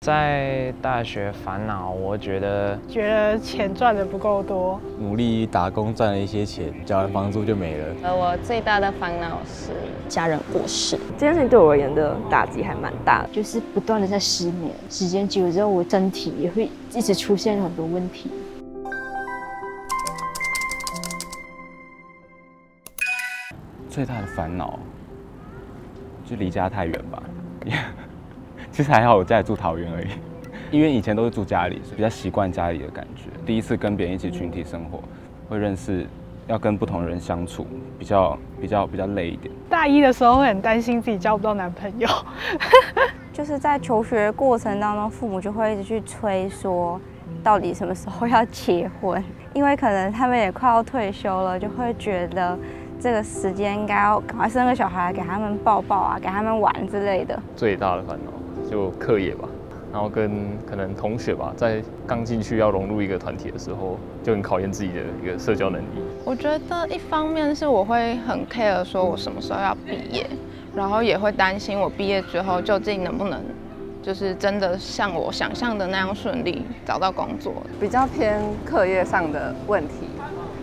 在大学烦恼，我觉得钱赚的不够多，努力打工赚了一些钱，交完房租就没了。我最大的烦恼是家人过世，这件事情对我而言的打击还蛮大的，就是不断的在失眠，时间久了之后，我身体也会一直出现很多问题。最大的烦恼就离家太远吧。其实还好，我家里住桃园而已，因为以前都是住家里，比较习惯家里的感觉。第一次跟别人一起群体生活，会认识，要跟不同人相处，比较累一点。大一的时候会很担心自己交不到男朋友，就是在求学过程当中，父母就会一直去催说，到底什么时候要结婚？因为可能他们也快要退休了，就会觉得这个时间应该要赶快生个小孩，给他们抱抱啊，给他们玩之类的。最大的烦恼就课业吧，然后跟可能同学吧，在刚进去要融入一个团体的时候，就很考验自己的一个社交能力。我觉得一方面是我会很 care 说我什么时候要毕业，然后也会担心我毕业之后究竟能不能就是真的像我想象的那样顺利找到工作。比较偏课业上的问题，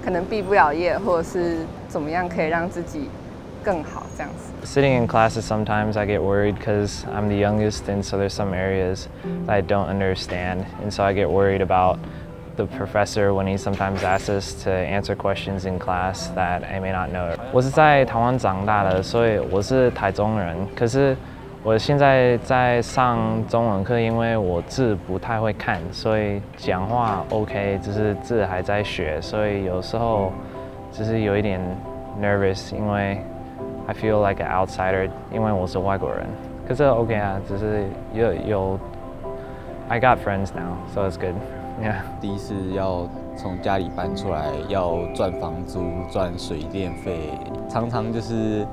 可能毕不了业，或者是怎么样可以让自己更好这样子。Sitting in classes, sometimes I get worried because I'm the youngest, and so there's some areas that I don't understand, and so I get worried about the professor when he sometimes asks us to answer questions in class that I may not know. 我是在台湾长大的，所以我是台中人。可是我现在在上中文课，因为我字不太会看，所以讲话 OK， 只是字还在学，所以有时候就是有一点 nervous， 因为I feel like an outsider， 因为我是外国人。可是 OK 啊，只是有 I got friends now, so it's good. Yeah. 第一次要从家里搬出来，要赚房租、赚水电费，常常就是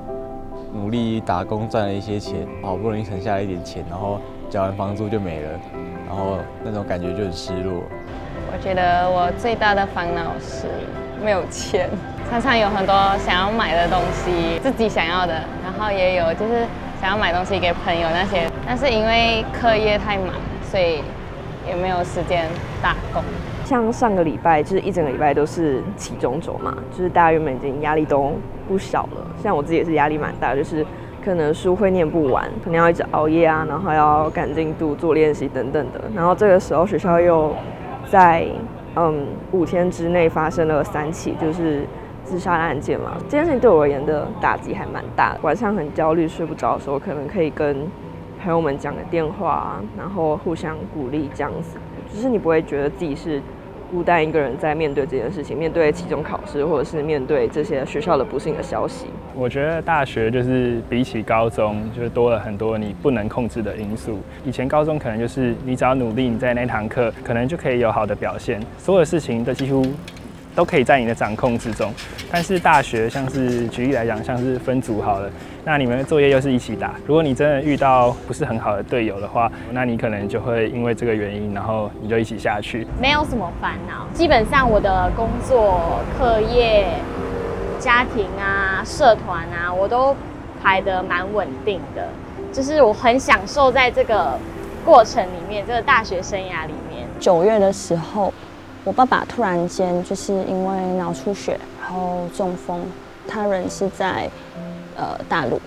努力打工赚了一些钱，好不容易存下来一点钱，然后交完房租就没了，然后那种感觉就很失落。我觉得我最大的烦恼是没有钱。常常有很多想要买的东西，自己想要的，然后也有就是想要买东西给朋友那些，但是因为课业太忙，所以也没有时间打工。像上个礼拜就是一整个礼拜都是期中周嘛，就是大家原本已经压力都不小了，像我自己也是压力蛮大，就是可能书会念不完，可能要一直熬夜啊，然后要赶进度、做练习等等的。然后这个时候学校又在5天之内发生了3起就是自杀的案件嘛，这件事情对我而言的打击还蛮大的。晚上很焦虑、睡不着的时候，可能可以跟朋友们讲个电话啊，然后互相鼓励这样子。就是你不会觉得自己是孤单一个人在面对这件事情，面对期中考试，或者是面对这些学校的不幸的消息。我觉得大学就是比起高中，就是多了很多你不能控制的因素。以前高中可能就是你只要努力，你在那堂课可能就可以有好的表现，所有事情的几乎都可以在你的掌控之中。但是大学像是举例来讲，像是分组好了，那你们的作业又是一起打。如果你真的遇到不是很好的队友的话，那你可能就会因为这个原因，然后你就一起下去。没有什么烦恼，基本上我的工作、课业、家庭啊、社团啊，我都排得蛮稳定的。就是我很享受在这个过程里面，这个大学生涯里面。9月的时候，我爸爸突然间就是因为脑出血，然后中风，他人是在大陆，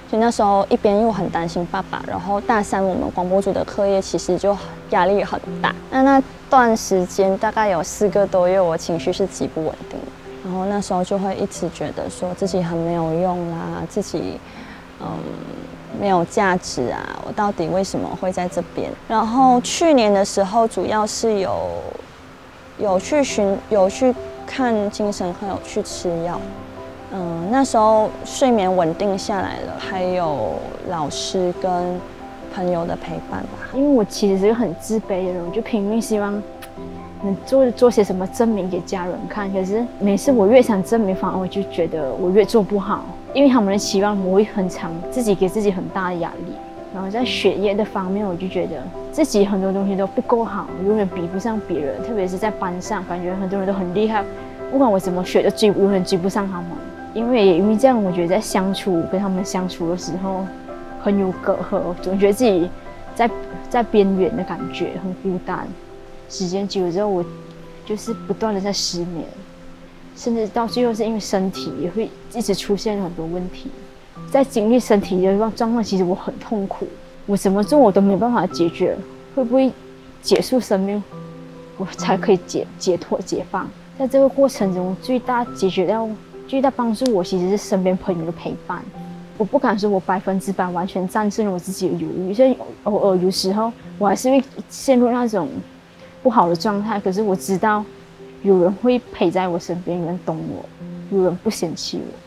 所以那时候一边又很担心爸爸，然后大3我们广播组的课业其实就压力很大。那段时间大概有4个多月，我情绪是极不稳定的，然后那时候就会一直觉得说自己很没有用啦，自己没有价值啊，我到底为什么会在这边？然后去年的时候，主要是有去看精神科，有去吃药。那时候睡眠稳定下来了，还有老师跟朋友的陪伴吧。因为我其实是个很自卑的人，我就拼命希望能做些什么证明给家人看。可是每次我越想证明，反而我就觉得我越做不好，因为他们的期望我会很长，自己给自己很大的压力。然后在学业的方面，我就觉得自己很多东西都不够好，永远比不上别人，特别是在班上，感觉很多人都很厉害，不管我怎么学都永远追不上他们。因为这样，我觉得在跟他们相处的时候很有隔阂，总觉得自己在边缘的感觉，很孤单。时间久了之后，我就是不断的在失眠，甚至到最后是因为身体也会一直出现很多问题。在经历身体的状况，其实我很痛苦，我怎么做我都没有办法解决，会不会结束生命，我才可以解脱解放？在这个过程中，最大帮助我其实是身边朋友的陪伴。我不敢说我100%完全战胜了我自己的忧郁，所以偶尔有时候我还是会陷入那种不好的状态。可是我知道有人会陪在我身边，有人懂我，有人不嫌弃我。